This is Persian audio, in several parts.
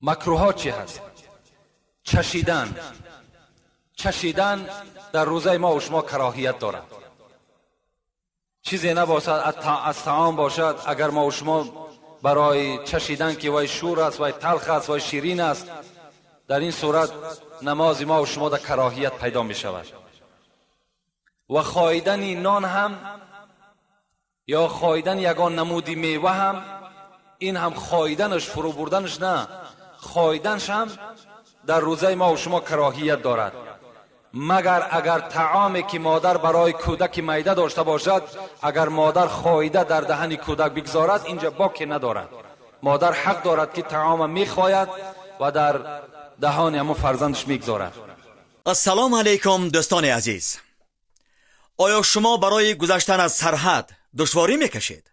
مکروهات چی هست؟ چشیدن در روزه ما و شما کراهیت دارد. چیزی نباشد از طعام باشد، اگر ما و شما برای چشیدن که وای شور است، وای تلخ است، وای شیرین است، در این صورت نماز ما و شما در کراهیت پیدا می شود. و خاییدن نان هم یا خاییدن یگان نمودی میوه هم، این هم خاییدنش، فرو بردنش نه، خاییدنش هم در روزه ما و شما کراهیت دارد، مگر اگر طعامی که مادر برای کودک معده داشته باشد، اگر مادر خاییده در دهن کودک بگذارد، اینجا باکی ندارد. مادر حق دارد که طعام میخواید و در دهان همون فرزندش میگذارد. السلام علیکم دوستان عزیز. آیا شما برای گذشتن از سرحد دشواری میکشید؟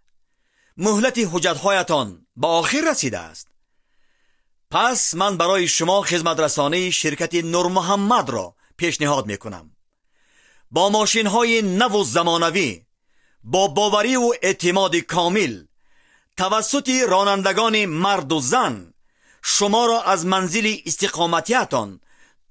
مهلت حجتهایتان به آخر رسیده است. پس من برای شما خدمت رسانی شرکت نور محمد را پیشنهاد میکنم. با ماشین های نو و زمانوی، با باوری و اعتماد کامل، توسط رانندگان مرد و زن، شما را از منزل استقامتیتان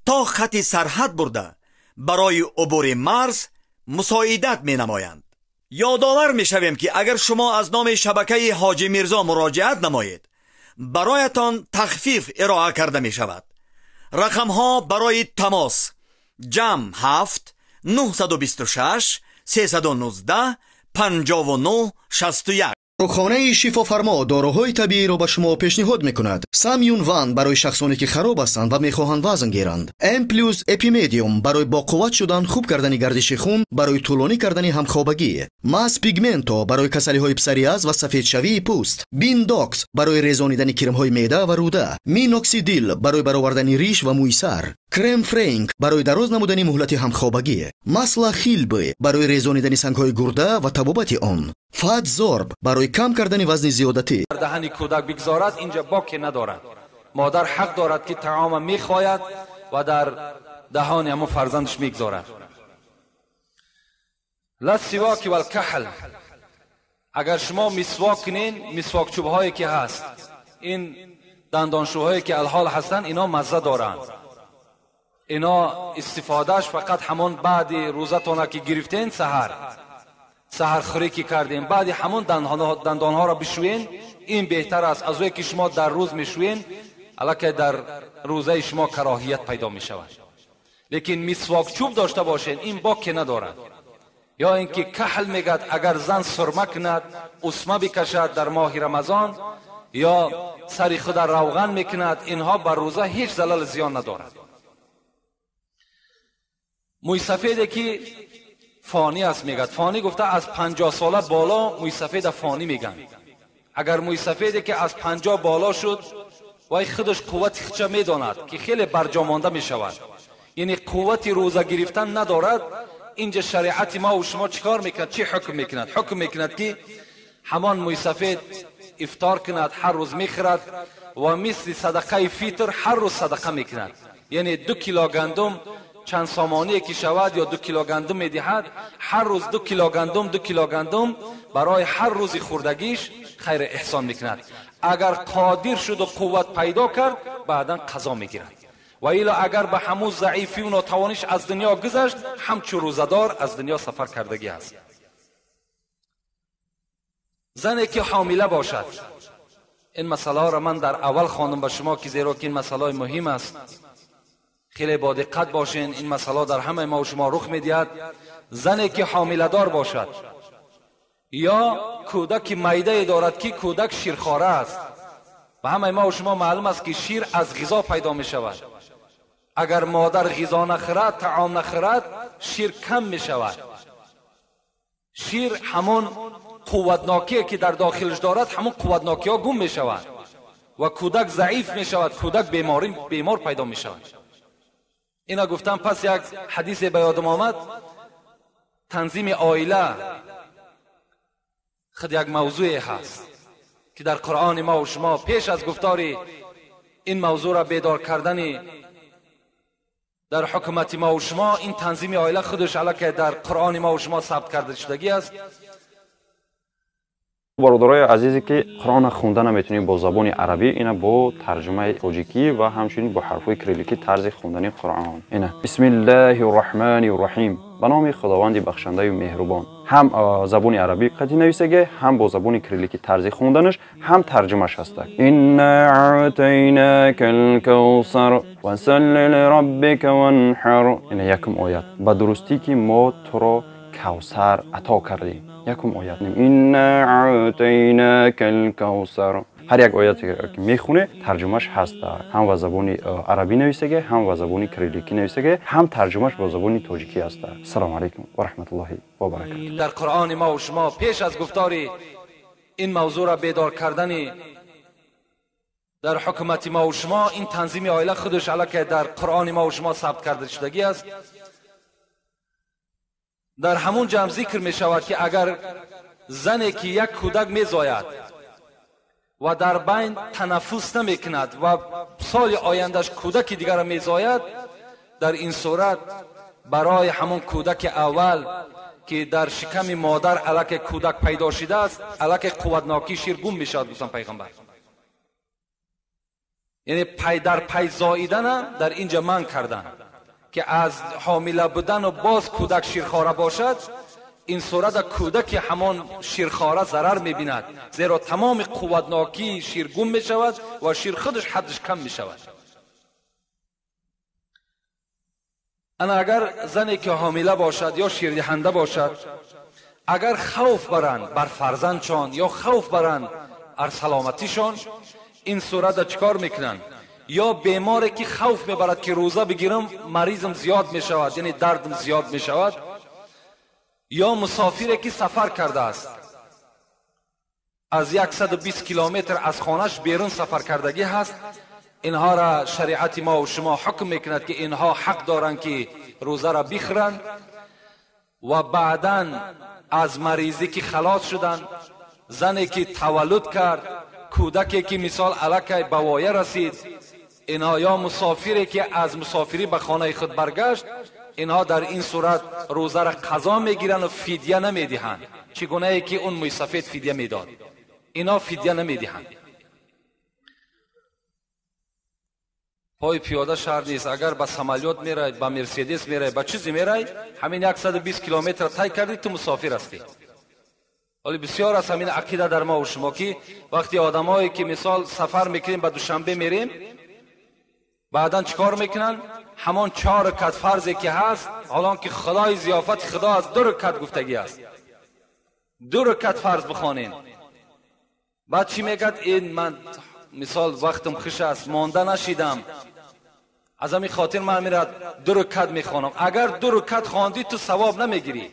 تا خط سرحد برده برای عبور مرز مساعدت می نمایند. یادآور می شویم که اگر شما از نام شبکه حاجی میرزا مراجعت نمایید، برایتان تخفیف ارائه کرده می شود. رقم ها برای تماس: جمع 7 926 319 59 61. داروخانه شفا فرما داروهای طبیعی را به شما پیشنهاد میکند. سامیون وان برای شخصانی که خراب هستند و میخواهند وزن گیرند. ام پلوس اپیمدیوم برای با قوت شدن، خوب کردن گردش خون، برای طولانی کردن همخوابگی. ماس پیگمنتو برای کسلی های پسریاز و سفید شوی پوست. بین داکس برای ریزانیدن کرم های معده و روده. مینوکسیدیل برای برآوردن ریش و موی سر. کرم فرانک برای دراز نمودن مهلت همخوابگی. ماسلا خیلبی برای ریزانیدن سنگ های گرده و تبابت آن. فات زورب برای کم کردن وزن زیادتی. در دهن کودک بگذارد، اینجا باکی ندارد. مادر حق دارد که طعام میخواید و در دهان همون فرزندش میگذارد. لسواک و الکحل، اگر شما مسواک کنین، مسواک چوب هایی که هست، این دندانشوهایی که الحال هستن، اینا مزه دارند. اینا استفادهش فقط همون بعد روزتونه که گرفتین، سحر خوری که کردین، بعد همون دندان ها را بشوین، این بهتر است از اونی که شما در روز میشوین، البته در روزه شما کراهیت پیدا می شود. لیکن مسواک چوب داشته باشین، این باکی ندارد. یا اینکه کحل میگد، اگر زن سرمه کند، اسمه بکشد در ماه رمضان، یا سری خود روغن میکند، اینها بر روزه هیچ ضرر زیان ندارد. موی سفیدی که فانی است میگد، فانی گفته از 50 ساله بالا موی سفید فانی میگن. اگر موی سفیدی که از 50 بالا شد، وای خودش قوت خچه میداند که خیلی برجامانده میشود، یعنی قوت روزه گرفتن ندارد، اینجا شریعت ما و شما چیکار میکند؟ چی حکم میکند؟ حکم میکند که همان موی سفید افطار کند، هر روز میخورد و مثل صدقه فیتر هر روز صدقه میکند، یعنی 2 کیلو گندم چند سامانی که شود یا 2 کیلو گندم میدهد، هر روز 2 کیلو گندم برای هر روز خوردگیش خیر احسان میکند. اگر قادر شد و قوت پیدا کرد، بعدا قضا میگیرد. و ایلا اگر به همون ضعیفی و ناتوانیش از دنیا گذشت، همچون روزدار از دنیا سفر کردگی است. زنی که حامله باشد، این مسئله را من در اول خواندم به شما که زیرا که این مسئله مهم است، خیلی با دقت باشین، این مسئله در همه ما و شما رخ میدهد. زنی که حامله دار باشد یا کودک معده دارد که کودک شیرخواره است، و همه ما و شما معلوم است که شیر از غذا پیدا می شود. اگر مادر غذا نخورد، طعام نخورد، شیر کم می شود. شیر همون قوتناکی که در داخلش دارد، همون قوتناکی ها گم می شود و کودک ضعیف می شود، کودک بیمار پیدا می شود. اینا گفتم. پس یک حدیث به یادم آمد، تنظیم عائله خود یک موضوعی هست که در قرآن ما و شما پیش از گفتار این موضوع را بیدار کردن در حکومت ما و شما، این تنظیم عائله خودش علاکه در قرآن ما و شما ثبت کرده شدگی است. برادرای عزیزی که قرآن خوندن نمیتونیم با زبان عربی، اینا با ترجمه تاجیکی و همچنین با حرفای کریلیکی طرز خوندن قرآن. اینا بسم الله الرحمن الرحیم، به نام خداوند بخشنده و مهربان. هم زبان عربی قدی نویسه، هم با زبان کریلیکی طرز خوندنش، هم ترجمهش هست. انا اعطیناک الکوثر وصل لربک وانحر. اینا یکم آیت به درستی که ما تو را کوثر عطا کردیم. یکم آیت نیم انا اعطیناک الکوثر. هر یک آیاتی که میخونه ترجمهش هست، هم با زبان عربی نویسه، هم با زبان کریلیکی نویسه، هم ترجمهش با زبان تاجیکی است. السلام علیکم و رحمت الله و برکاته. در قرآن ما و شما پیش از گفتار این موضوع را بیدار کردن در حکومت ما و شما، این تنظیم عائله خودش علاکه در قرآن ما و شما ثبت کرده شدگی است. در همون جمع ذکر می شود که اگر زنی که یک کودک می زاید و در بین تنفس نمی کند و سال آیندهش کودک دیگر را می زاید، در این صورت برای همون کودک اول که در شکم مادر علک کودک پیدا شده است، علک قوتناکی شیرگون می شود. گفتم پیغمبر یعنی پی در پی زاییدن در اینجا من کردن که از حامله بودن و باز کودک شیرخواره باشد، این صورت کودک همان شیرخواره ضرر می‌بیند، زیرا تمام قوتناکی شیرگون می شود و شیر خودش حدش کم می شود. انا اگر زنی که حامله باشد یا شیردهنده باشد، اگر خوف برند بر فرزندشان یا خوف برند بر سلامتیشان، این صورت چیکار میکنن؟ یا بیماری که خوف میبرد که روزه بگیرم مریضم زیاد میشود، یعنی دردم زیاد میشود، یا مسافری که سفر کرده است، از 120 کیلومتر از خانهش بیرون سفر کردگی هست، اینها را شریعت ما و شما حکم میکند که اینها حق دارند که روزه را بخورند و بعداً از مریضی که خلاص شدند، زنی که تولد کرد، کودکی که مثال الکی به وایه رسید، اینها یا مسافری که از مسافری به خانه خود برگشت، اینها در این صورت روزه را قضا میگیرند و فدیه نمیدهند. چگونه ای که اون موی سفید فدیه میداد، اینها فدیه نمیدهند. پای پیاده شهر نیست، اگر به سمالیات میره، به مرسیدس میره، به چیزی میره، همین 120 کیلومتر طی کردی تو مسافر هستی. ولی بسیار از همین عقیده در ما و شما که وقتی آدمایی که مثال سفر میکنیم به دوشنبه میریم، بعداً چیکار میکنن؟ همان 4 رکعت فرضی که هست، حالا که خدای ضیافت خدا از 2 رکعت گفتگی است، 2 رکعت فرض بخوانین. بعد چی میگد؟ این من مثال وقتم خوش است، مانده نشیدم، از همین خاطر من میرد 2 رکعت میخوانم. اگر 2 رکعت خواندی تو ثواب نمیگیری،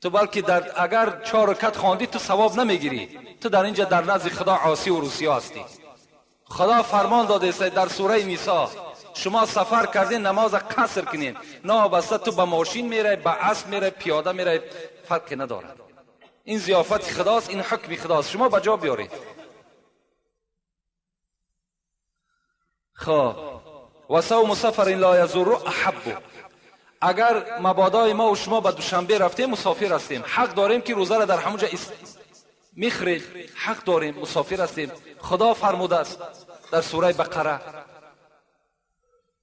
تو بلکه اگر 4 رکعت خواندی تو ثواب نمیگیری، تو در اینجا در نزد خدا عاصی و روسیا هستی. خدا فرمان داده است در سوره نیسا، شما سفر کردین نماز قصر کنین، نابسته تو به ماشین میره، به اسب میره، پیاده میره، فرقی ندارد. این ضیافت خداست، این حکم خداست، شما به جا بیارید. خب و صوم سفر لا یضر احب. اگر مبادا ما و شما به دوشنبه رفتیم مسافر هستیم، حق داریم که روزه را در همونجا میخوریم، حق داریم، مسافر هستیم. خدا فرموده است در سوره بقره.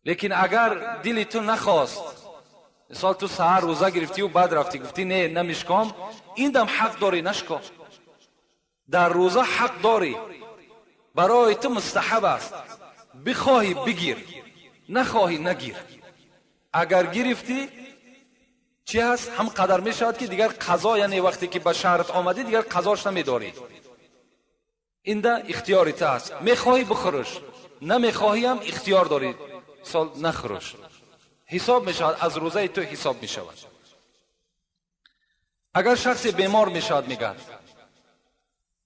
لیکن اگر دلتون نخواست، مثال تو سحر روزه گرفتی و بعد رفتی گفتی نه نمیشکام، این دم حق داری نشکام. در روزه حق داری، برای تو مستحب است، بخواهی بگیر، نخواهی نگیر. اگر گرفتی چی هست؟ هم قدر می شود که دیگر قضا، یعنی وقتی که به شهرت آمدی دیگر قضاش نمیداری. این ده اختیاریت است، میخواهی بخورش، نمیخواهی هم اختیار داری سال نخورش. حساب می شود، از روزه تو حساب می شود. اگر شخص بیمار می شود، میگه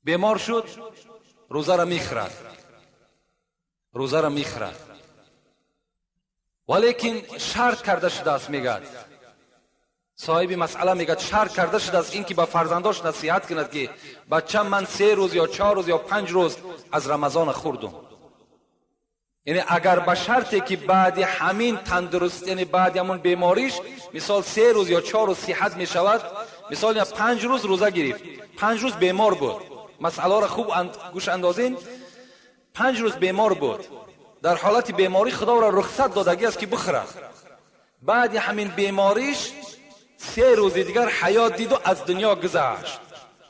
بیمار شد، روزه را میخورد، روزه را میخورد، ولیکن شرط کرده شده است. میگه صاحب مسئله میگه شرط کرده شده است این که به فرزنداش نصیحت کند که بچه من 3 روز یا 4 روز یا 5 روز از رمضان خوردم. یعنی اگر به شرطی که بعد همین تندرست، یعنی بعد همون بیماریش مثال 3 روز یا 4 روز صحت می شود، مثال 5 روز روزه گرفت، 5 روز بیمار بود، مسئله را خوب گوش اندازین. 5 روز بیمار بود. در حالت بیماری خدا را رخصت دادگی است که بخوره. بعد همین بیماریش 3 روز دیگر حیات دید و از دنیا گذشت.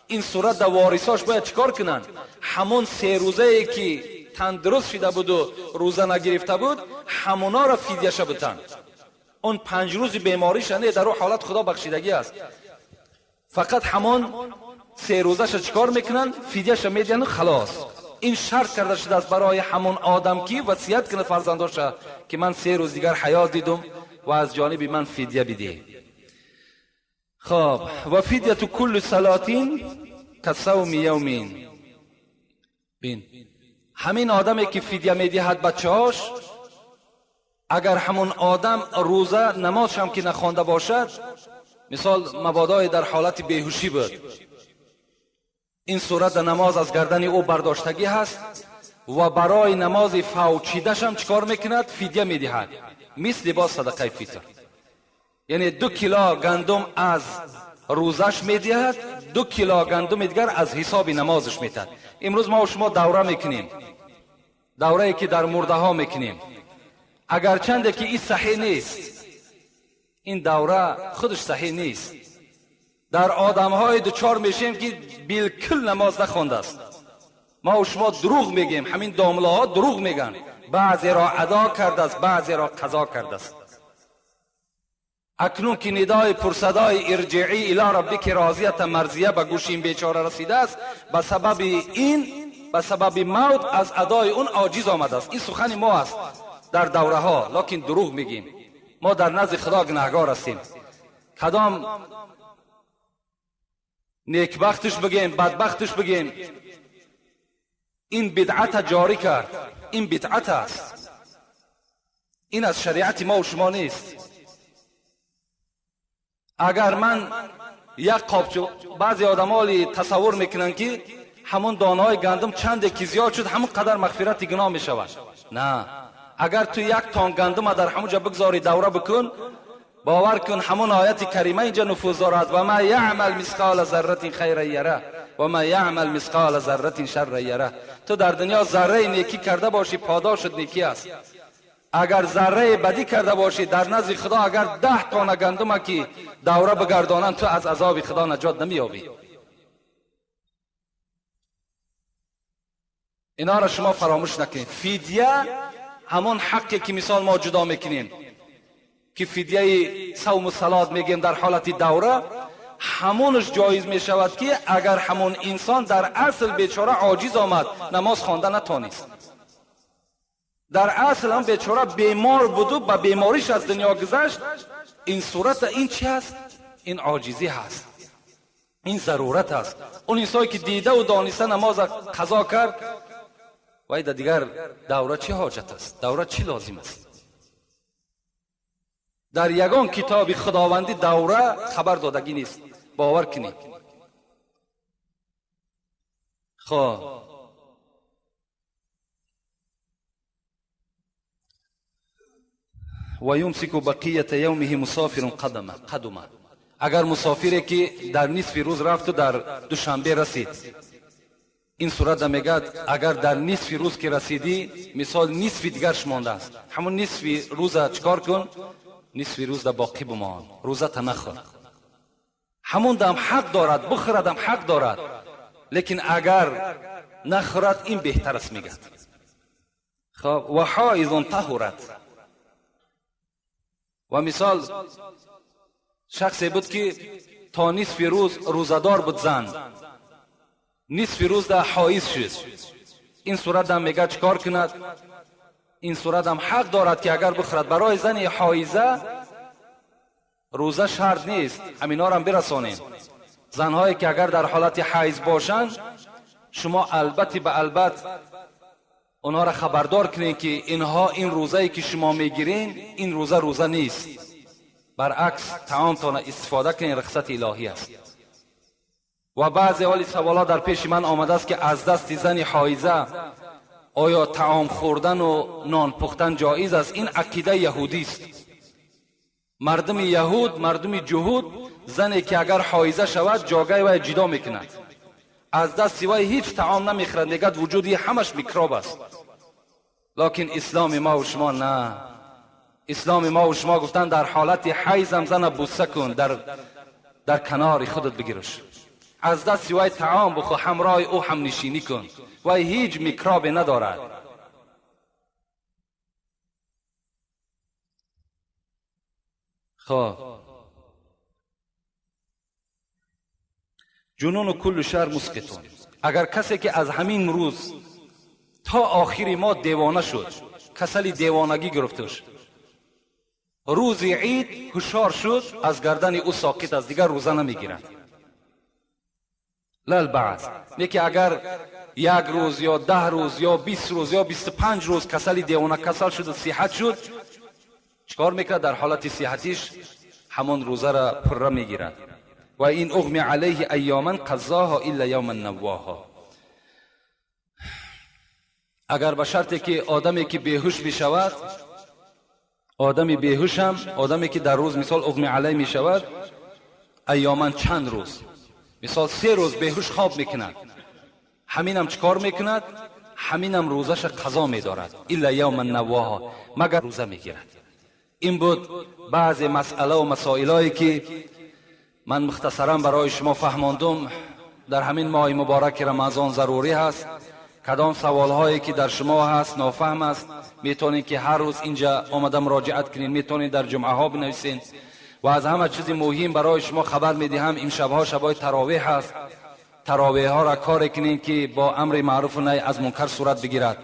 این صورت در وارثاش باید چیکار کنن؟ همون 3 روزه ای که تندرست شده بود و روزه نگرفته بود همونا را فدیهش بدن. اون 5 روز بیماریش نه، در اون حالت خدا بخشیدگی است. فقط همون 3 روزش چیکار میکنن؟ فدیهش میدن و خلاص. این شرط کرده شده است برای همون آدم که وصیت کنه فرزنداش که من 3 روز دیگر حیات دیدم و از جانب من فدیه بده. خب و فدیه کل صلاتین کصوم یومین. بین همین آدمی که فدیه میدهد بچه‌هاش، اگر همون آدم روزه نمازش هم که نخوانده باشد، مثال مبادا در حالت بیهوشی بود، این صورت نماز از گردن او برداشتگی هست و برای نماز فوچیدش هم چیکار میکند؟ فدیه میدهد، مثل با صدقه فطر. یعنی 2 کیلو گندم از روزش میدهد، 2 کیلو گندم دیگر از حساب نمازش میدهد. امروز ما و شما دوره میکنیم، دوره ای که در مرده ها میکنیم، اگرچند که این صحیح نیست، این دوره خودش صحیح نیست. در آدم های دوچار میشیم که بالکل نماز نخوانده است. ما و شما دروغ میگیم، همین دامله ها دروغ میگن، بعضی را ادا کرده است، بعضی را قضا کرده است. اکنون که ندای پرصدای ارجعی الی ربک راضیه مرضیه به گوش این بیچاره رسیده است، به سبب این، به سبب موت از ادای اون عاجز آمده است. این سخن ما است در دوره ها، لکن دروغ میگیم. ما در نزد خدا گناهکار هستیم. کدام نیکبختش بگیم، بدبختش بگیم، این بدعت جاری کرد، این بدعت است، این از شریعت ما و شما نیست. اگر من یک قابچو، بعضی آدم‌ها تصور میکنن که همون دانه‌های گندم چند که زیاد شد همون قدر مغفرت گناه میشود. نه، اگر تو 1 تن گندم در همونجا بگذاری دوره بکن، باور کن همون آیت کریمه اینجا نفوذ دارد: و ما یعمل مثقال ذره خیر یره و ما یعمل مثقال ذره شر یره. تو در دنیا ذره نیکی کرده باشی پاداشت نیکی است، اگر ذره بدی کرده باشی در نزد خدا اگر 10 تن گندم که دوره بگردانن تو از عذاب خدا نجات نمیابی. اینا را شما فراموش نکنید. فدیه همون حقی که مثال ما جدا میکنیم که فدیه صوم و صلات میگیم در حالت دوره، همونش جایز میشود که اگر همون انسان در اصل بیچاره عاجز آمد، نماز خوانده نتونست، در اصل هم بیچاره بیمار بود و با بیماریش از دنیا گذشت، این صورت این چی هست؟ این عاجزی هست، این ضرورت هست. اون انسانی که دیده و دانسته نماز قضا کرد، وای دیگر دوره چی حاجت است؟ دوره چی لازم است؟ در یگان کتاب خداوندی دوره خبر دادگی نیست، باور کنید. خب و یمسک بقیت یومه مسافر قدمه. اگر مسافری که در نصف روز رفت و در دوشنبه رسید، این صورت میگه اگر در نصف روز که رسیدی، مثال نصف دیگرش مانده است، همون نصف روز چکار کن؟ نصف روز در باقی بمان، روزت نخور. همون دم حق دارد، بخورد هم حق دارد، لیکن اگر نخورد این بهتر است میگه. خب و حائض طهرت. و مثال شخصی بود که تا نصف روز روزدار بود، زن نصف روز در حائض شد، این صورت هم میگه چکار کند؟ این صورت هم حق دارد که اگر بخورد. برای زن حائضه روزه شرط نیست، همینا را هم برسانیم. زنهایی که اگر در حالت حیض باشند، شما البته به البته اونها را خبردار کنید که اینها این روزه‌ای که شما میگیرین این روزه نیست، برعکس طعامتان استفاده کنید، رخصت الهی است. و بعضی حالی سوالات در پیش من آمده است که از دست زن حائضه آیا طعام خوردن و نان پختن جایز است؟ این عقیده یهودی است. مردم یهود، مردم جهود، زنی که اگر حائضه شود جاگه و جدا میکند، از دست سوای هیچ طعام نمیخورد، میگد وجودی همش میکروب است. لکن اسلام ما و شما نه. اسلام ما و شما گفتن در حالت حیض زن بوسه کن، در کنار خودت بگیرش، از دست سوای طعام بخو، همراه او هم نشینی کن و هیچ میکروب ندارد. خب جنون و کل شهر مسکتون. اگر کسی که از همین روز تا آخری ما دیوانه شد، کسل دیوانگی گرفتش، روز عید هوشیار شد، از گردن او ساکت از دیگر روزه نمیگیرد. للبعض میگه اگر یک روز یا 10 روز یا 20 روز یا 25 روز کسل دیوانه کسل شد و صحت شد، چکار میکرد؟ در حالت صحتیش همون روزه را پره میگیرد. و این اغمی علیه ایاما قضاها الا یوما نواها. اگر به شرطی که آدمی که بیهوش بشود، آدمی بیهوش هم آدمی که در روز مثال اغمی علیه میشود، ایاما چند روز، مثال 3 روز بیهوش خواب میکند، همین هم چکار میکند؟ همین هم روزش قضا میدارد. الا یوما نواها، مگر روزه میگیرد. این بود بعض مسئله و مسائلایی که من مختصرا برای شما فهماندم. در همین ماه مبارک رمضان ضروری هست کدام سوالهایی که در شما هست نافهم است، میتونید که هر روز اینجا آمده مراجعت کنین، میتونید در جمعه ها بنویسین. و از همه چیز مهم برای شما خبر میدهم، این شبها شبای تراویح هست. تراویح ها را کار کنین که با امر معروف و نهی از منکر صورت بگیرد.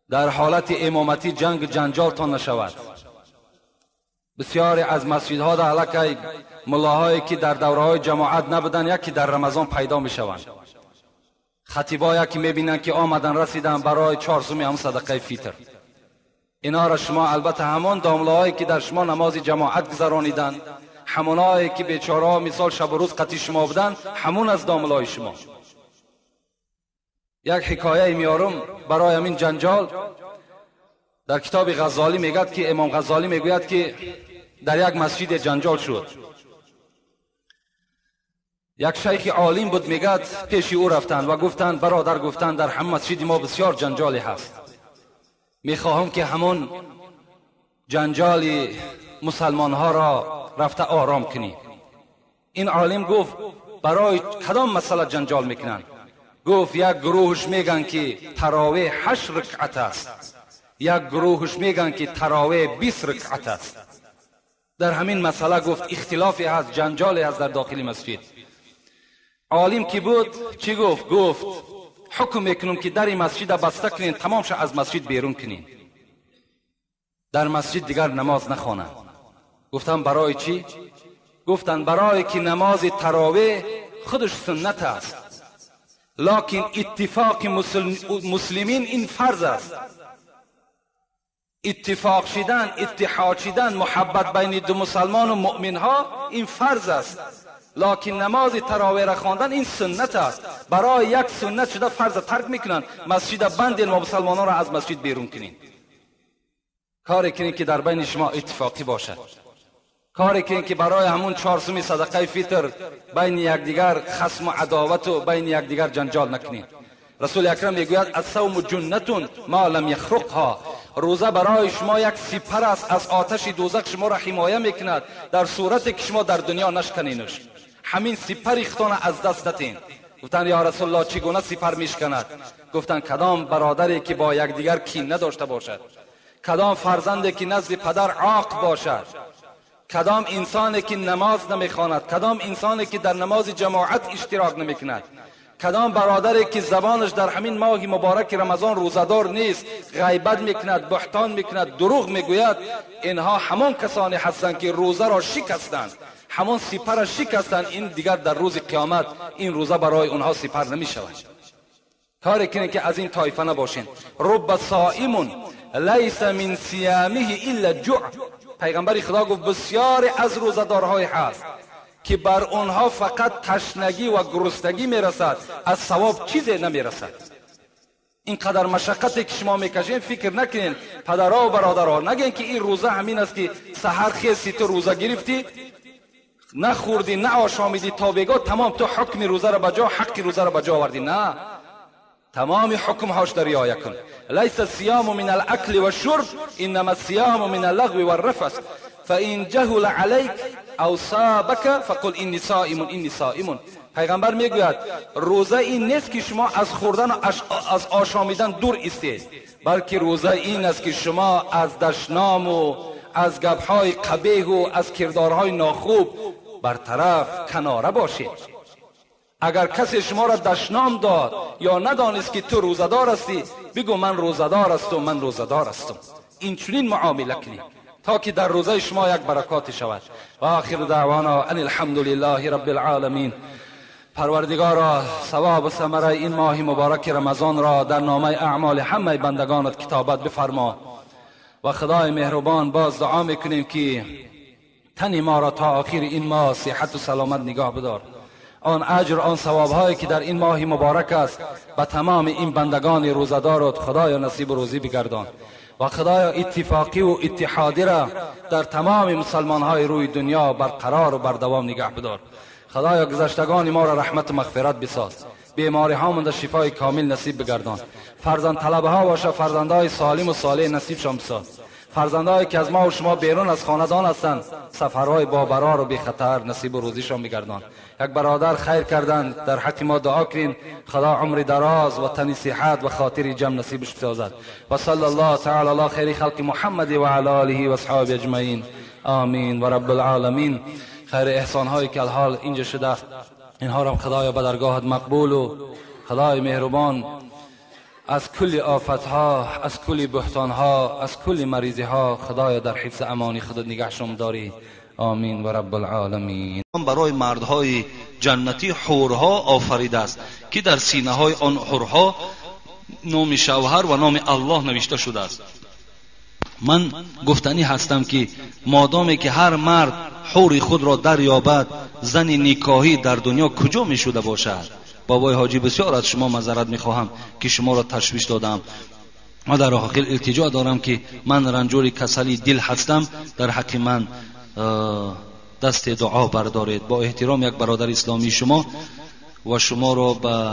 در حالت امامتی جنگ جنجالتان نشود. بسیاری از مسجدها در علاقه ملاهایی که در دوره‌های جماعت نبودن، یکی در رمضان پیدا میشوند. خطیبایی که میبینن که آمدن رسیدن برای 4 هم صدقه فطر، اینا را شما البته همون داملهایی که در شما نماز جماعت گذرانیدن، همونایی که بیچاره‌ها مثال شب و روز قطعی شما بودن، همون از داملهای شما. یک حکایه میارم برای همین جنجال. در کتاب غزالی میگد که امام غزالی میگوید که در یک مسجد جنجال شد. یک شیخ عالم بود، میگد پیش او رفتند و گفتند برادر، گفتند در هم مسجد ما بسیار جنجالی هست، میخواهم که همون جنجال مسلمان ها را رفته آرام کنی. این عالم گفت برای کدام مسئله جنجال میکنند؟ گفت یک گروهش میگن که تراویح 8 رکعت است، یک گروهش میگن که تراویح 20 رکعت است. در همین مسئله گفت اختلافی هست، جنجالی هست در داخل مسجد. عالم کی بود چی گفت؟ گفت حکم میکنم که در این مسجد بسته کنین، تمامش از مسجد بیرون کنین، در مسجد دیگر نماز نخوانند. گفتم برای چی؟ گفتن برای که نماز تراویح خودش سنت است، لکن اتفاق مسلمین این فرض است. اتفاق شدن، اتحاد شدن، محبت بین دو مسلمان و مؤمن ها این فرض است، لکن نماز تراویح را خواندن این سنت است. برای یک سنت شده فرض ترک میکنن، مسجد بندین و مسلمانان را از مسجد بیرون کنین. کاری کنین که در بین شما اتفاقی باشد، کاری کنین که برای همون 4 صدقه فطر بین یکدیگر خصم و عداوت و بین یکدیگر جنجال نکنین. رسول اکرم میگوید الصوم جنة ما لم یخرقها، روزه برای شما یک سپر است از آتش دوزخ، شما را حمایه میکند در صورتی که شما در دنیا نشکنینش. همین سپر اختان از دست ندین. گفتن یا رسول الله چگونه سپر میشکند؟ گفتن کدام برادری که با یکدیگر کین نداشته باشد، کدام فرزندی که نزد پدر عاق باشد، کدام انسانی که نماز نمیخواند، کدام انسانی که در نماز جماعت اشتراک نمیکند، کدام برادری که زبانش در همین ماه مبارک رمضان روزدار نیست، غیبت میکند، بهتان میکند، دروغ میگوید، اینها همون کسانی هستند که روزه را شکستند، همون سپر را شکستند. این دیگر در روز قیامت این روزه برای اونها سپر نمیشود. کاری کنید که از این طایفه نباشین. رب صائم لیس من صیامه الا جوع. پیغمبر خدا گفت بسیار از روزدارهای هست که بر اونها فقط تشنگی و گرسنگی میرسد، از ثواب چیزی نمیرسد. اینقدر مشقتی که شما میکشین فکر نکنین پدرها و برادرها، نگین که این روزه همین است که سحر خیزی تو روزه گرفتی نه خوردی نه آشامیدی تا بگاه تمام تو حکم روزه را بجا، حق روزه را بجا آوردی. نه، تمام حکم هاش در رعایت کن. لیس الصیام من الاکل والشرب انما الصیام من اللغو والرفث فان جهل عليك او صابك فقل اني صائم اني صائم. پیغمبر میگوید روزه این نیست که شما از خوردن و از آشامیدن دور ایستید، بلکه روزه این است که شما از دشنام و از گپ‌های قبیح و از کردارهای ناخوب برطرف کناره باشید. اگر کسی شما را دشنام داد یا ندانست که تو روزدار هستی، بگو من روزدار هستم، من روزدار هستم. این چنین معامله کنید تا که در روزه شما یک برکاتی شود. و آخر دعوانا ان الحمد لله رب العالمین. پروردگارا ثواب و ثمره این ماه مبارک رمضان را در نامه اعمال همه بندگانت کتابت بفرما. و خدای مهربان باز دعا میکنیم که تن ما را تا آخر این ماه صحت و سلامت نگاه بدار. آن اجر آن ثواب هایی که در این ماه مبارک است به تمام این بندگان روزدارت خدایا نصیب روزی بگردان. و خدایا اتفاقی و اتحادی را در تمام مسلمان های روی دنیا برقرار و بردوام نگه بدار. خدایا گذشتگان ما را رحمت و مغفرت بساز، بیماری ها من شفای کامل نصیب بگردان. فرزند طلبه ها باشه، فرزندای سالم و صالح نصیب شان بساز. فرزندایی که از ما و شما بیرون از خاندان هستند سفرهای با برار و بی خطر نصیب و روزیشان بگردان. یک برادر خیر کردند، در حق ما دعا کنین خدا عمر دراز و تن صحت و خاطر جمع نصیبش بسازد. و صلی الله تعالی علی خیر خلق محمد و علی آله و اصحابه اجمعین. آمین و رب العالمین. خیر احسان هایی که الحال اینجا شده اینها را خدایا به درگاهت مقبول و خدای مهربان از کل آفت ها، از کل بهتان ها، از کل مریضی ها خدایا در حفظ امانی خودت نگهشون داری. آمین و رب العالمین. برای مردهای جنتی حورها آفریده است که در سینه های آن حورها نام شوهر و نام الله نوشته شده است. من گفتنی هستم که مادامی که هر مرد حور خود را دریابد، زن نکاحی در دنیا کجا می شده باشد؟ بابای حاجی بسیار از شما معذرت میخواهم که شما را تشویش دادم و در حقیقت التجا دارم که من رنجور کسلی دل هستم، در حق من دست دعا بردارید. با احترام یک برادر اسلامی شما و شما را به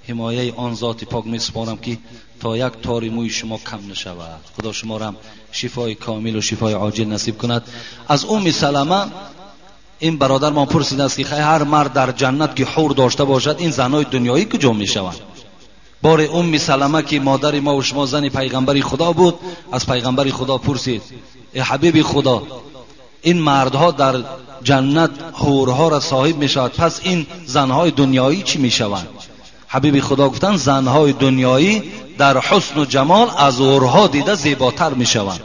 حمایه آن ذات پاک میسپارم که تا یک تار موی شما کم نشود. خدا شما را شفای کامل و شفای عاجل نصیب کند. از ام سلمه این برادر ما پرسیده است که هر مرد در جنت که حور داشته باشد این زنای دنیایی کجا میشوند؟ بار ام سلمه که مادر ما و شما زن پیغمبر خدا بود، از پیغمبر خدا پرسید ای حبیب خدا این مردها در جنت حورها را صاحب میشود، پس این زنهای دنیایی چی میشوند؟ حبیب خدا گفتند زنهای دنیایی در حسن و جمال از حورها دیده زیباتر میشوند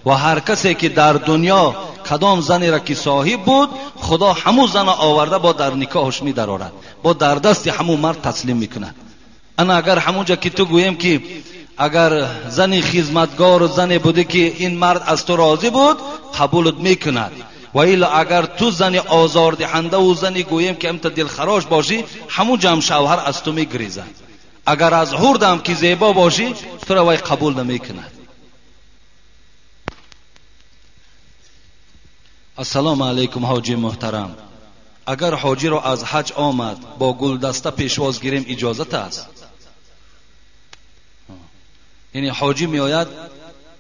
و هر کسی که در دنیا کدام زنی را که صاحب بود خدا همون زن آورده با در نکاحش می درآورد، با در دست همون مرد تسلیم میکند. انا اگر همونجا که تو گویم که اگر زنی خدمتگار و زنی بوده که این مرد از تو راضی بود قبولت میکند، و الا اگر تو زن آزاردهنده و زنی گویم که امت دلخراش باشی همونجا هم شوهر از تو میگریزد. اگر از حور هم که زیبا باشی تو را وای قبول نمیکند. السلام علیکم حاجی محترم، اگر حاجی را از حج آمد با گلدسته پیشواز گیریم اجازت است؟ یعنی حاجی می آید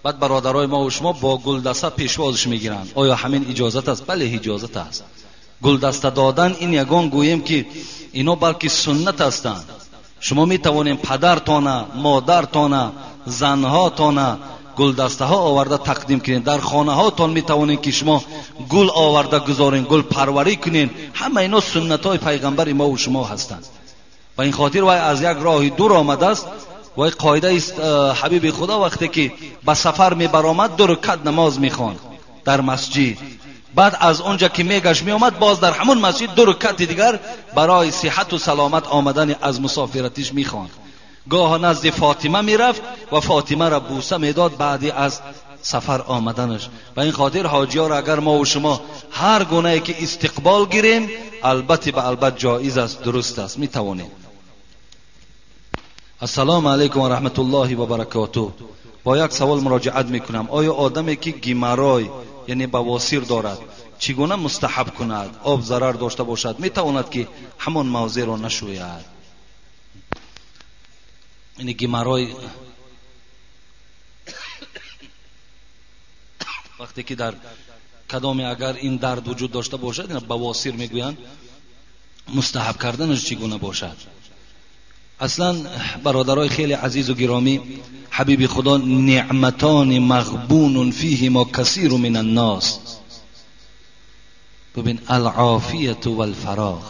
بعد برادرای ما و شما با گلدسته پیشوازش میگیرند، آیا همین اجازت است؟ بله اجازت است. گلدسته دادن این یگان گویم که اینا بلکه سنت هستند. شما می توانیم پدرتان، مادرتان، زنهاتان گلدسته ها آورده تقدیم کنین. در خانه هاتون می توانین که شما گل آورده گذارین، گل پروری کنین. همه اینا سنت های پیغمبر ما و شما هستند. و این خاطر وای از یک راه دور آمده است. وای قاعده است حبیب خدا وقتی که به سفر می برآمد 2 رکعت نماز می خواند در مسجد، بعد از اونجا که میگشت می آمد باز در همون مسجد 2 رکعت دیگر برای صحت و سلامت آمدن از مسافرتیش می خواند. گاه نزد فاطمه می رفت و فاطمه را بوسه می داد بعدی از سفر آمدنش. و این خاطر حاجی ها را اگر ما و شما هر گونه که استقبال گیریم البته به البته جایز است، درست است، می توانیم. السلام علیکم و رحمت الله و برکاته. با یک سوال مراجعت میکنم. آیا آدمی که گیمرای یعنی بواسیر دارد چگونه مستحب کند آب ضرر داشته باشد میتواند که همون موضع را نشوید. این گمرای وقتی که در کدام اگر این درد وجود داشته باشد این بواسیر میگویند مستحب کردنش چگونه باشد. اصلا برادرای خیلی عزیز و گرامی، حبیب خدا نعمتان مغبون فیهما کثیر من الناس، ببین العافیت و الفراغ.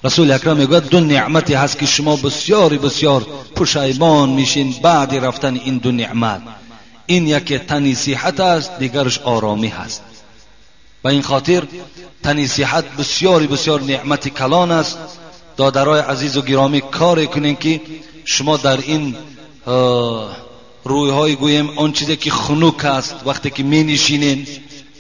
رسول اکرم میگوید دو نعمتی هست که شما بسیار بسیار پشیمان میشین بعد رفتن این دو نعمت. این یکی تنی صحت است، دیگرش آرامی هست. و این خاطر تنی صحت بسیار بسیار نعمت کلان است. دادرای عزیز و گرامی کار کنین که شما در این روی های گویم آن چیزی که خنک است وقتی که می نشینین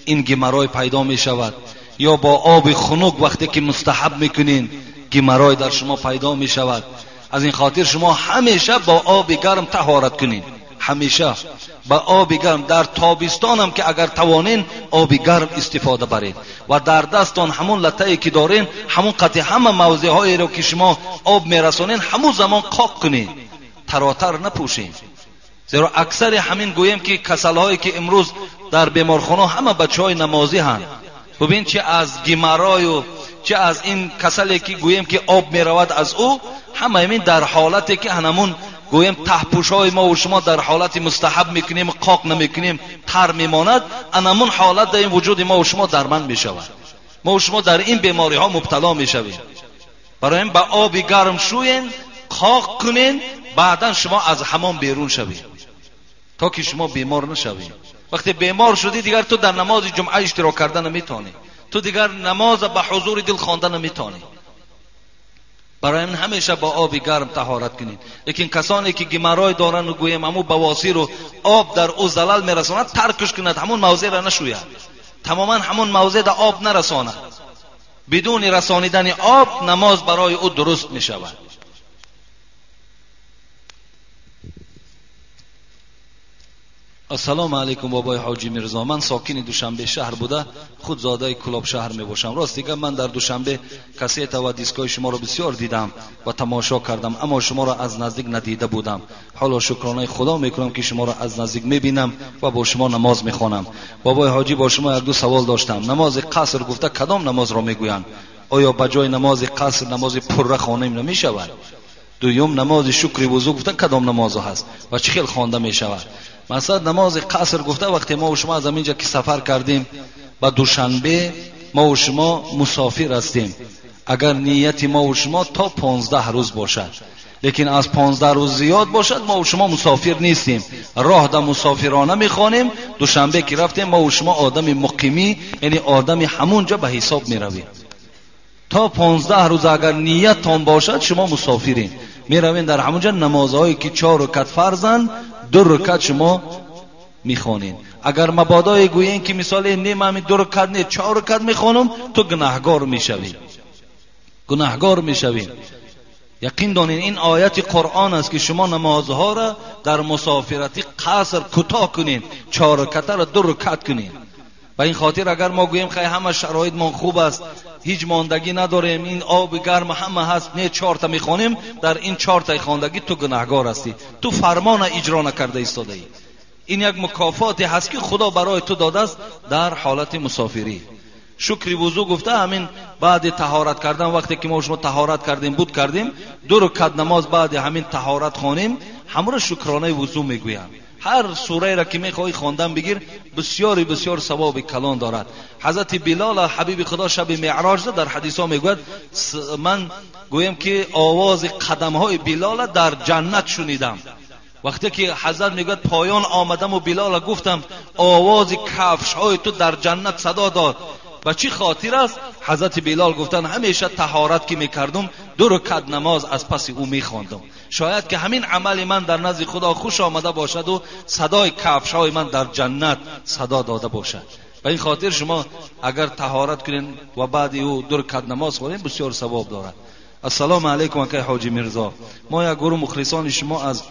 این گمرای پیدا می شود، یا با آب خنک وقتی که مستحب میکنین گمرای در شما پیدا می شود. از این خاطر شما همیشه با آب گرم طهارت کنین، همیشه با آب گرم. در تابستان هم که اگر توانین آب گرم استفاده برین و در دستان همون لطه‌ای که دارین همون قطع همه موضع هایی رو که شما آب میرسونین همون زمان قاق کنین، تراتر نپوشین. زیرا اکثر همین گویم که کسل هایی که امروز در بیمارخانه همه بچه های نمازی هن. ببین چه از گمرای و چه از این کسلی که گویم که آب میرود از او، همه همین در حالتی که همون گویم تحپوشای ما و شما در حالت مستحب میکنیم قاق نمیکنیم تر میماند، انمون حالت در این وجود ما و شما درمند میشود. ما و شما در این بیماری ها مبتلا میشویم. برای این با آب گرم شوین، قاق کنین، بعدا شما از حمام بیرون شوید تا که شما بیمار نشوید. وقتی بیمار شدی دیگر تو در نماز جمعه اشتراک کردن نمیتونی، تو دیگر نماز به حضور دل خواندن نمیتونی. برای این همیشه با آب گرم طهارت کنید. لیکن کسانی که گمرای دارن و گویم همون بواسیر و آب در او زلال میرساند ترکش کند، همون موضع را نشوید، تماما همون موضع را آب نرساند. بدون رسانیدن آب نماز برای او درست میشود. السلام علیکم بابای حاجی میرزا، من ساکن دوشنبه شهر بوده خود زاده کلاب شهر می باشم. راست دیگه من در دوشنبه کاسیت و دیسکای شما را بسیار دیدم و تماشا کردم، اما شما را از نزدیک ندیده بودم. حالا شکرانه خدا میکنم که شما را از نزدیک میبینم و با شما نماز میخوانم. بابای حاجی با شما یک دو سوال داشتم. نماز قصر گفته کدام نماز را میگویند؟ آیا بجای نماز قصر نماز پره خوانیم نمیشود؟ دوم نماز شکر وضو گفته کدام نماز هست و چه خیلی خوانده میشود؟ مثلا نماز قصر گفته وقتی ما و شما از اینجا که سفر کردیم با دوشنبه ما و شما مسافر هستیم، اگر نیت ما و شما تا 15 روز باشد، لیکن از 15 روز زیاد باشد ما و شما مسافر نیستیم، راه در مسافرانه میخوانیم. دوشنبه که رفتیم ما و شما آدم مقیمی یعنی آدم همونجا به حساب میرویم. تا 15 روز اگر نیت تان باشد شما مسافرین، میروین در همونجا نمازهایی که 4 رکعت فرضن 2 رکعت شما میخوانین. اگر مبادای گویین که مثال نیم همین 2 رکعت نه 4 رکعت میخوانم تو گناهگار میشوی، گناهگار میشوی. یقین دانین این آیت قرآن است که شما نمازها را در مسافرتی قصر کوتاه کنین، 4 رکعت را 2 رکعت کنین. و این خاطر اگر ما گوییم خیلی همه شرایط ما خوب است، هیچ ماندگی نداریم، این آب گرم همه هست، نه 4 تا میخوانیم، در این 4 تا خواندگی تو گناهگار هستی، تو فرمان اجرا نکرده ایستاده ای. این یک مکافاتی هست که خدا برای تو داده است در حالت مسافری. شکر وضو گفته همین بعد طهارت کردن، وقتی که ما شما طهارت کردیم بود کردیم 2 رکعت نماز بعد همین طهارت خوانیم، همون شکرانه وضو میگویم. هر سوره را که میخوای خواندن بگیر، بسیار بسیار ثواب کلان دارد. حضرت بلال حبیب خدا شب معراج در حدیث ها میگوید من گویم که آواز قدم های بلال در جنت شنیدم. وقتی که حضرت میگوید پایان آمدم و بلال گفتم آواز کفش های تو در جنت صدا داد. و چی خاطر است؟ حضرت بلال گفتن همیشه طهارت که میکردم 2 رکعت نماز از پس او میخواندم. شاید که همین عمل من در نزد خدا خوش آمده باشد و صدای کفش‌های من در جنت صدا داده باشد. و این خاطر شما اگر طهارت کنین و بعد او 2 رکعت نماز خوانین بسیار ثواب دارد. السلام علیکم آقای حاجی میرزا، ما یک گروه مخلصان شما از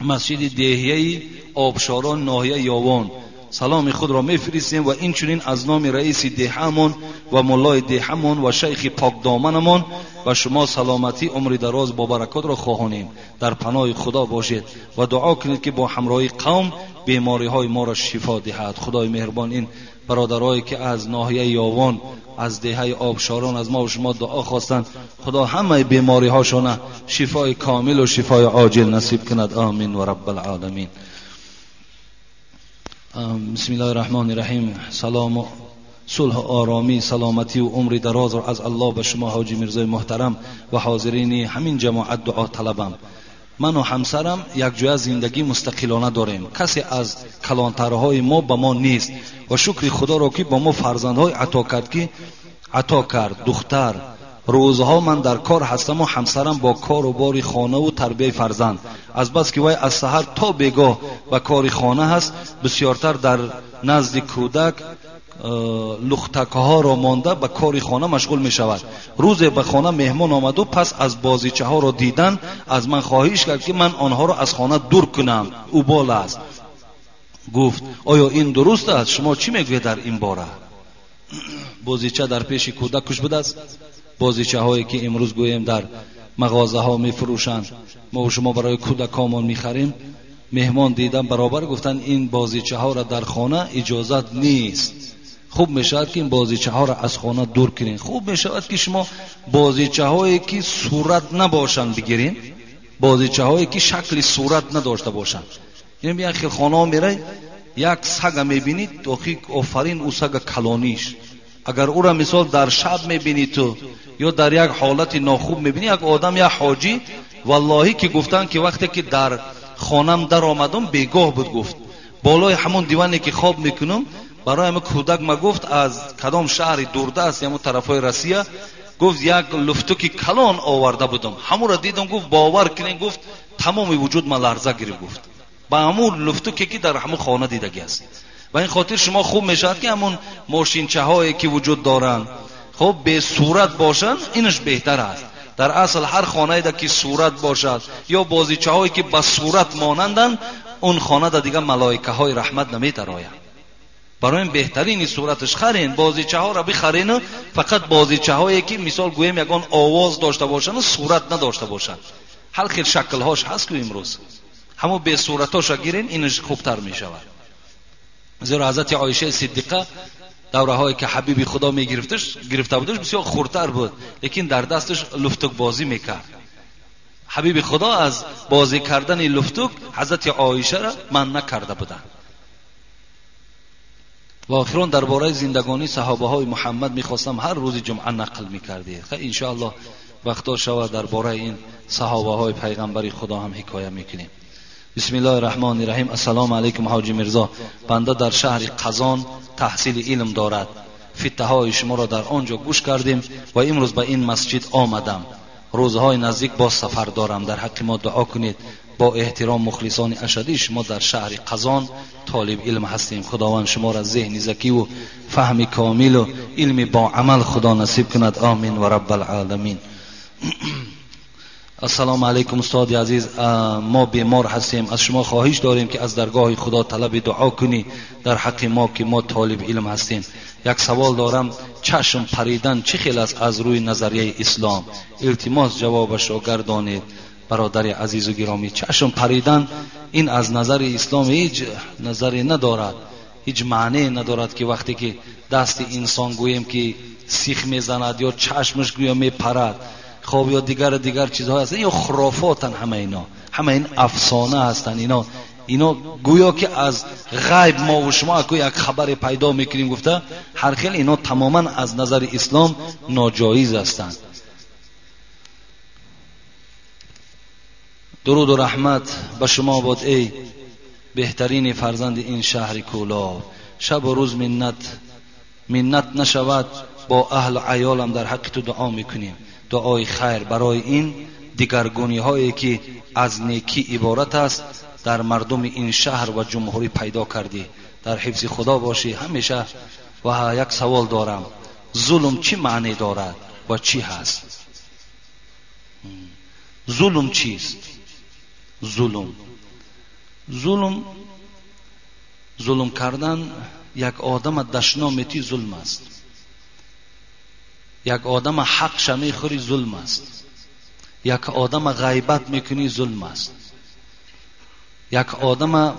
مسجد دهیه آبشاران ناحیه یاوان سلام خود را میفرستیم و این چنین از نام رئیس دهمون و مولای دهمون و شیخ پاک دامنمون و شما سلامتی عمر دراز با برکات را خواهانیم. در پناه خدا باشید و دعا کنید که با همراهی قوم بیماری های ما را شفا دهد. خدای مهربان این برادرایی که از ناحیه یاوان از دهه آبشاران از ما و شما دعا خواستند، خدا همه بیماری هاشون شفای کامل و شفای عاجل نصیب کند. آمین و رب العالمین. بسم الله الرحمن الرحیم. سلام و صلح و آرامی، سلامتی و عمر دراز را از الله به شما حاجی میرزای محترم و حاضرین همین جماعت دعا طلبم. من و همسرم یک جای زندگی مستقلانه داریم. کسی از کلانترهای ما به ما نیست و شکر خدا را که با ما فرزندهای عطا کرد. دختر روزها من در کار هستم و همسرم با کار و بار خانه و تربیت فرزند، از بس که وای از سحر تا بیگاه به کار خانه هست، بسیارتر در نزد کودک لختکه ها را مانده به کار خانه مشغول می شود. روز به خانه مهمان آمد و پس از بازیچه ها را دیدن از من خواهش کرد که من آنها را از خانه دور کنم. او بال است. گفت آیا این درست است؟ شما چی میگوید در این باره؟ بازیچه در پیش کودک کش بوده است. بازیچه هایی که امروز گویم در مغازه ها می فروشند، ما و شما برای کودکامون می خریم، مهمان دیدن برابر گفتن این بازیچه ها را در خانه اجازت نیست. خوب می شود که این بازیچه ها را از خانه دور کنین. خوب می شود که شما بازیچه هایی که صورت نباشند بگیرین، بازیچه هایی که شکل صورت نداشته باشند. یعنی یک خانه ها میره یک سگ میبینید داخل آفرین او سگ کلانیش، اگر او را مثال در شب میبینید تو یا در یک حالت ناخوب میبینی، یک آدم یا حاجی والله که گفتن که وقتی که در خانم در آمدم بیگاه بود، گفت بالای همون دیوانی که خواب میکنم برای همه کودک ما گفت از کدام شهر دورده است یا طرفای روسیه، گفت یک لفتوکی کلان آورده بودم، همون را دیدم گفت باور کنین گفت تمام وجود ما لرزه گرفت، گفت با همون لفتوکی که در همون خانه دیدگی است. و این خاطر شما خوب میشد که همون ماشینچه هایی که وجود دارن خب به صورت باشن، اینش بهتر است. در اصل هر خانه دا که صورت باشد یا بازیچه هایی که به صورت مانندن، اون خانه دا دیگه ملائکه های رحمت نمیتراین. برای این بهترین صورتش خرین، بازیچه ها را بخرین، فقط بازیچه هایی که مثال گویم یگان آواز داشته باشن و صورت نداشته باشن. هر خیل شکل هاش هست که امروز همون به صورتاش گیرین، اینش خوبتر می شود. زیرا حضرت عایشه صدیقه دوره هایی که حبیب خدا می گرفته بودش بسیار خردتر بود، لیکن در دستش لفتک بازی میکرد. حبیب خدا از بازی کردن لفتک حضرت عایشه را من نکرده بودند. و آخران درباره زندگانی صحابه های محمد میخواستم هر روز جمعه نقل میکردید. خیلی انشاءالله وقتا شود درباره این صحابه های پیغمبر خدا هم حکایه میکنیم. بسم الله الرحمن الرحیم. السلام علیکم حاجی میرزا، بنده در شهر قزان تحصیل علم دارد. فتحه های شما را در آنجا گوش کردیم و امروز به این مسجد آمدم. روزهای نزدیک با سفر دارم، در حق ما دعا کنید. با احترام مخلصان اشدی شما در شهر قزان طالب علم هستیم. خداوند شما را ذهن ذکی و فهم کامل و علم با عمل خدا نصیب کند. آمین و رب العالمین. السلام علیکم استاد عزیز، ما بیمار هستیم، از شما خواهش داریم که از درگاه خدا طلب دعا کنی در حق ما که ما طالب علم هستیم. یک سوال دارم، چشم پریدن چه خیلی است از روی نظریه اسلام؟ التماس جوابش را گردانید برادر عزیز و گرامی. چشم پریدن این از نظر اسلام هیچ نظری ندارد، هیچ معنی ندارد که وقتی که دست انسان گویم که سیخ میزند یا چشمش گویم میپرد خب یا دیگر چیزها هستن یا خرافاتن، همه این افسانه هستن. اینا گویا که از غیب ما و شما یک خبر پیدا میکنیم گفته، هر خیلی اینا تماما از نظر اسلام ناجایز هستند. درود و رحمت به شما باد ای بهترین فرزند این شهر کولاب. شب و روز منت نشود با اهل و عیالم در حق تو دعا میکنیم. دعای خیر برای این دیگرگونی هایی که از نیکی عبارت است در مردم این شهر و جمهوری پیدا کردی. در حفظ خدا باشی همیشه. و یک سوال دارم، ظلم چی معنی دارد و چی هست؟ ظلم چیست؟ ظلم کردن یک آدم دشنامتی ظلم است. یک آدم حق شمی خوری ظلم است. یک آدم غیبت میکنی ظلم است. یک آدم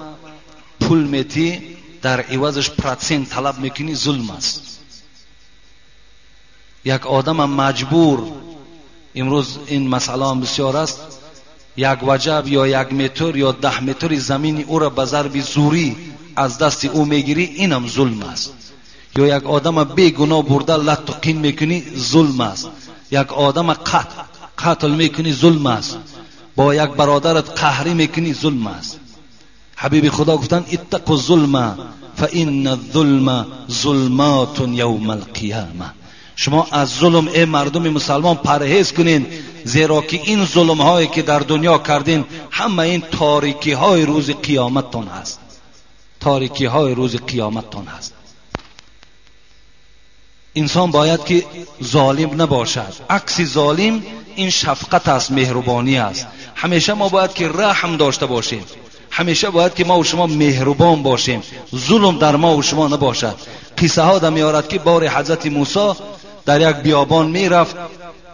پول میتی در عوضش پرسنت طلب میکنی ظلم است. یک آدم مجبور، امروز این مسئله بسیار است، یک وجب یا یک متر یا 10 متر زمین او را به ضرب زوری از دست او میگیری، اینم ظلم است. یا یک آدم بی گناه برده لط و قین میکنی ظلم است. یک آدم قتل میکنی ظلم است. با یک برادرت قهری میکنی ظلم است. حبیب خدا گفتن اتقوا الظلم فان الظلم ظلمات یوم القیامه. شما از ظلم ای مردم مسلمان پرهیز کنین، زیرا که این ظلم هایی که در دنیا کردین همه این تاریکی های روز قیامتتان هست. تاریکی های روز قیامتتان هست. انسان باید که ظالم نباشد. عکس ظالم این شفقت است، مهربانی است. همیشه ما باید که رحم داشته باشیم. همیشه باید که ما و شما مهربان باشیم. ظلم در ما و شما نباشد. قصه ها در میارد که بار حضرت موسی در یک بیابان میرفت،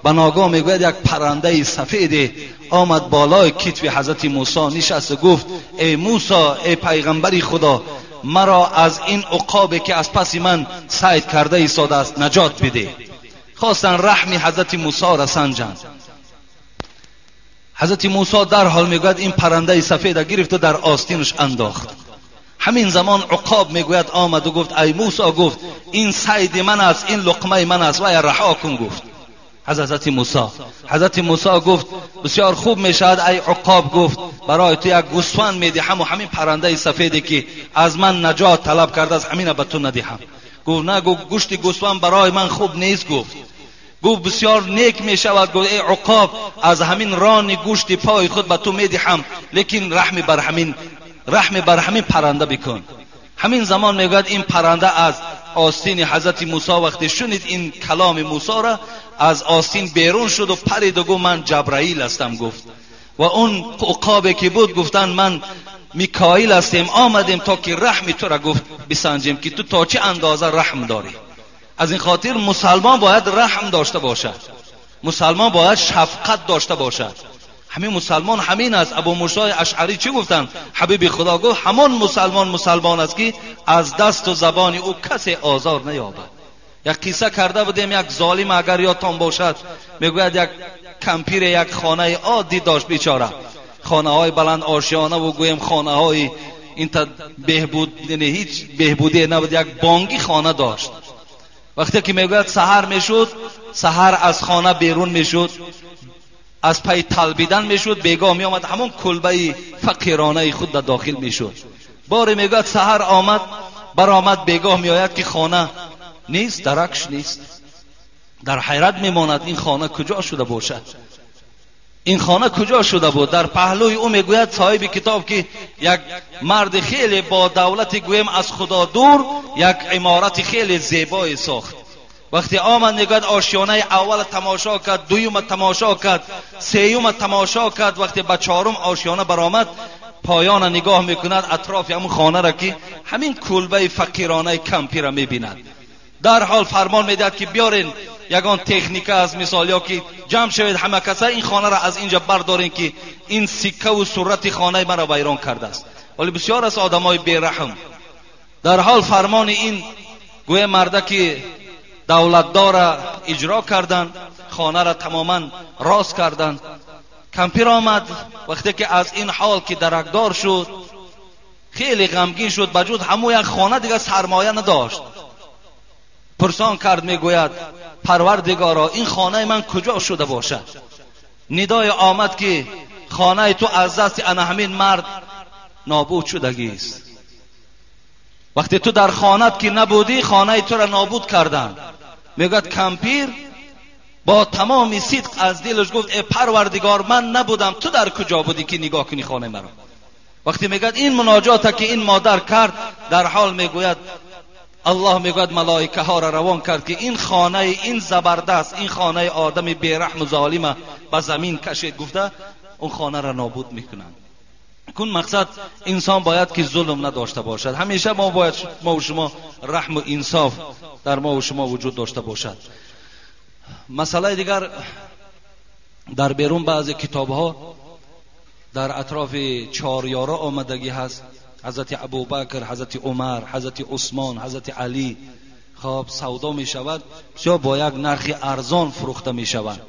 بناگاه میگوید یک پرنده سفید آمد بالای کتف حضرت موسی نشست و گفت ای موسی، ای پیغمبری خدا، مرا از این عقابی که از پس من صید کرده ایستاده است نجات بده. خواستن رحم حضرت موسی را سنجند. حضرت موسی در حال میگوید این پرنده سفید گرفت و در آستینش انداخت. همین زمان عقاب میگوید آمد و گفت ای موسی، گفت این صید من است، این لقمه من است و رها کن. گفت حضرت موسی گفت بسیار خوب میشد ای عقاب، گفت برای تو یک گوسفند میدهم و همین پرنده سفیدی که از من نجات طلب کرده است همین به تو ندهم. گفت نه، گفت گوشت گوسفند برای من خوب نیست. گفت بسیار نیک میشود. گفت ای عقاب، از همین ران گوشت پای خود به تو میدهم، لیکن رحم بر همین پرنده بکن. همین زمان میگوید این پرنده از آستین حضرت موسی وقتی شنید این کلام موسی را، از آستین بیرون شد و پرید و گفت من جبرائیل هستم. گفت و اون عقابی که بود گفتن من میکائیل هستیم، آمدیم تا که رحم تو را گفت بسنجیم که تو تا چه اندازه رحم داری. از این خاطر مسلمان باید رحم داشته باشد. مسلمان باید شفقت داشته باشد. همین مسلمان همین است. ابو موسی اشعری چی گفتن؟ حبیب خدا گفت همان مسلمان است که از دست و زبان او کسی آزار نیابد. یک قصه کرده بودیم، یک ظالم اگر یادتان باشد میگوید یک کمپیر یک خانه عادی داشت بیچاره، خانه های بلند آشیانه و گویم خانه های این تا هیچ بهبودی نبود. یک بانگی خانه داشت. وقتی که میگوید سحر میشد، سحر از خانه بیرون میشد، از پای طلبیدن میشد، بیگاه می آمد همون کلبه فقیرانه خود در داخل میشد. بار میگوید سحر آمد برآمد، بیگاه می آید که خانه نیست، درکش نیست. در حیرت میماند این خانه کجا شده باشد، این خانه کجا شده بود. در پهلوی او میگوید صاحب کتاب که یک مرد خیلی با دولت گویم از خدا دور یک عمارت خیلی زیبای ساخت. وقتی آمد میگوید آشیانه اول تماشا کرد، دویم تماشا کرد، سیوم تماشا کرد. وقتی به چهارم آشیانه برآمد، پایان نگاه میکند اطراف همون خانه را که همین کلبه فقیرانه کمپی را میبیند. در حال فرمان میدهد که بیارین یگان تکنیک از مثال یا که جمع شوید همه کسا این خانه را از اینجا بردارین که این سکه و صورت خانه مرا ویران کرده است. ولی بسیار از آدمای بیرحم در حال فرمان این گوی مرده که دولتدار اجرا کردند، خانه را تماما راست کردند. کمپیر آمد، وقتی که از این حال که درکدار شد خیلی غمگین شد، بجود همون یک خانه دیگه سرمایه نداشت. پرسان کرد، میگوید پروردگارا این خانه من کجا شده باشد؟ ندای آمد که خانه تو از دست همین مرد نابود شدگی است. وقتی تو در خانت که نبودی خانه تو را نابود کردند. میگوید کمپیر با تمامی صدق از دلش گفت ای پروردگار من نبودم، تو در کجا بودی که نگاه کنی خانه مرا؟ وقتی میگوید این مناجات که این مادر کرد، در حال میگوید الله میگوید ملائکه ها را روان کرد که این خانه این زبردست، این خانه آدم بیرحم و ظالم به زمین کشید، گفته اون خانه را نابود میکنند. کن مقصد انسان باید که ظلم نداشته باشد. همیشه ما و شما رحم و انصاف در ما و شما وجود داشته باشد. مسئله دیگر، در بیرون بعضی کتاب ها در اطراف چهار یارا آمدگی هست. حضرت ابوبکر، حضرت عمر، حضرت عثمان، حضرت علی خب سودا می شود یا با یک نرخ ارزان فروخته می شود.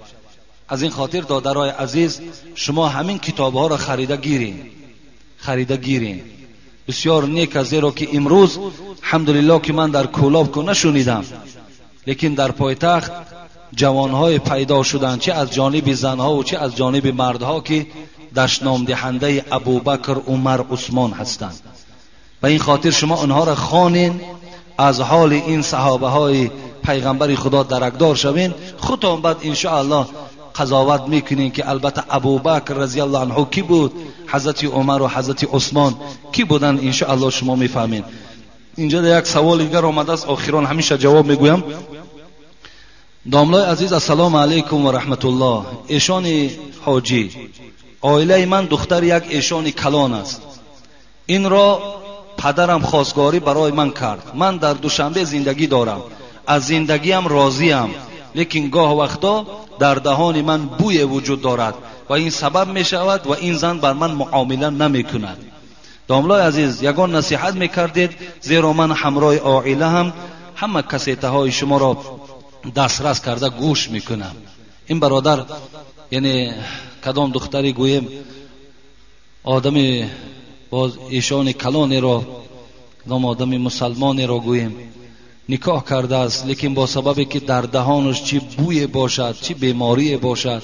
از این خاطر دادرای عزیز شما همین کتاب ها را خریده گیرین. بسیار نیک است، زیرا که امروز الحمدلله که من در کولاب کو نشونیدم، لیکن در پایتخت جوانهای پیدا شدن، چه از جانب زنها و چه از جانب مردها که دشنام دهنده ابوبکر، عمر، عثمان هستند. و این خاطر شما آنها را خوانین، از حال این صحابه های پیغمبر خدا درکدار شوین. خودتان بعد ان شاء الله قضاوت میکنین که البته ابوبکر رضی الله عنه کی بود، حضرت عمر و حضرت عثمان کی بودن. ان شاء الله شما میفهمین. اینجا یک سوال دیگر آمده است، آخران همیشه جواب میگویم. داملای عزیز السلام علیکم و رحمت الله. ایشان حاجی، عائله من دختر یک ایشان کلان است. این را پدرم خواستگاری برای من کرد. من در دوشنبه زندگی دارم، از زندگیم راضیم، لیکن گاه وقتا در دهان من بوی وجود دارد و این سبب می شود و این زن بر من معامله نمی کند. داملای عزیز یگان نصیحت می کردید، زیرا من همراه عائله هم همه کسیته های شما را دسترس کرده گوش می کنم. این برادر یعنی کدام دختری گویم آدمی باز ایشان کلانی را، کدام آدمی مسلمانی را گویم نکاح کرده است، لیکن با سببی که در دهانش چی بوی باشد، چی بیماری باشد،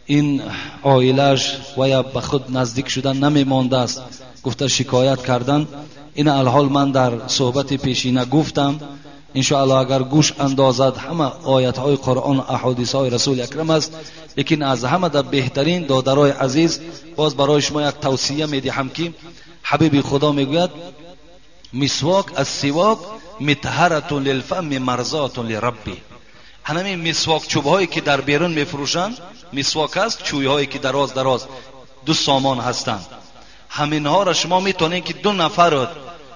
این عائلش و یا به خود نزدیک شدن نمی مانده است. گفته شکایت کردن. این الحال من در صحبت پیشینه گفتم، انشاءالله اگر گوش اندازد همه آیت های قرآن، احادیث های رسول اکرم است. لیکن از همه در بهترین دادرای عزیز باز برای شما یک توصیه میدهم که حبیب خدا میگوید مسواک از سواک مطهرة للفم مرضاة لربی. همین مسواک چوب هایی که در بیرون میفروشند مسواک است، چوی هایی که دراز دو سامان هستند. همین ها را شما میتونین که دو نفر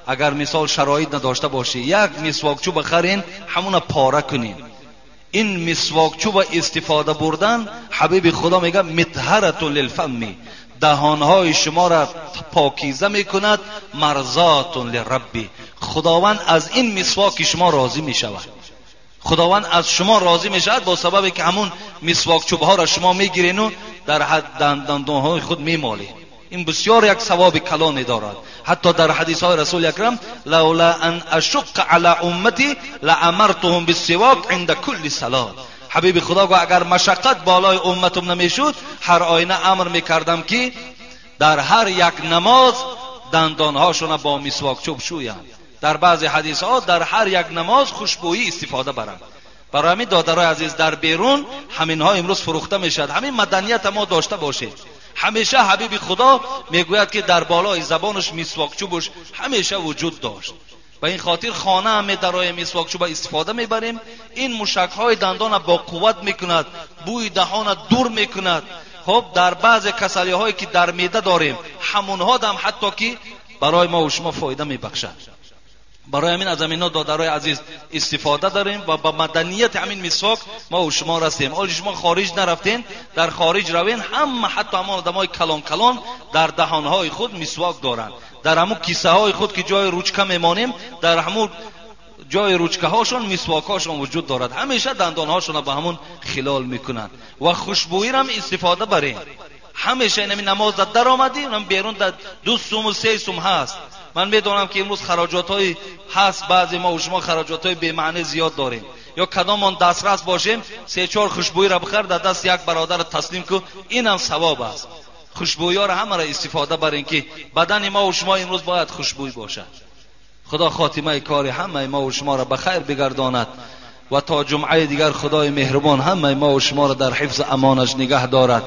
اگر مثال شرایط نداشته باشی یک مسواک چوب خرین، همون پاره کنین. این مسواک چوب استفاده بردن حبیب خدا میگه مطهرة للفم، دهانهای شما را پاکیزه میکند، مرضات لربی. خداوند از این مسواک شما راضی میشود. خداوند از شما راضی میشود با سببی که همون مسواک چوب ها را شما میگیرین و در حد دندانهای خود میمالین. این بسیار یک ثواب کلانی دارد. حتی در حدیث های رسول اکرم لولا ان اشق علی امتی لامرتهم بالسواک عند كل صلاه. حبیب خدا گفت اگر مشقت بالای امتم نمیشد هر آینه امر میکردم که در هر یک نماز دندانهاشون با مسواک چوب شویند. در بعضی حدیث ها در هر یک نماز خوشبویی استفاده برند. برای همین دادرای عزیز در بیرون همین ها امروز فروخته میشد. همین مدنیت ما داشته باشید. همیشه حبیب خدا میگوید که در بالای زبانش مسواک چوبش همیشه وجود داشت. و این خاطر خانه هم درای مسواک چوب استفاده میبریم. این مشک های دندان با قوت میکند، بوی دهان دور میکند. خب در بعض کسلی هایی که در معده داریم همونها هم حتی که برای ما و شما فایده میبخشد. برای همین از همین دادرای عزیز استفاده داریم و با مدنیت همین مسواک ما و شما رسیم. اول شما خارج نرفتین، در خارج روین هم حتی همون آدمای کلان در دهانهای خود مسواک دارن. در همون کیسه های خود که جای روچکه میمانیم در همون جای روچکه هاشون مسواک هاشون وجود دارد. همیشه دندان هاشون با همون خلال میکنن و خوشبویی هم استفاده برین. همیشه این نماز در آمدی اونم بیرون در 2 سوم و 3 سوم هست. من میدونم که امروز خراجات های هست، بعضی ما و شما خراجات های بی معنی زیاد داریم. یا کدام دسترس باشیم 3-4 خوشبویی را بخر در دست یک برادر تسلیم کو، اینم ثواب است. خوشبویی ها را همه را استفاده برین که بدن ما و شما امروز باید خوشبوی باشد. خدا خاتمه کار همه ما و شما را به خیر بگرداند و تا جمعه دیگر خدای مهربان همه ما و شما را در حفظ امانش نگه دارد.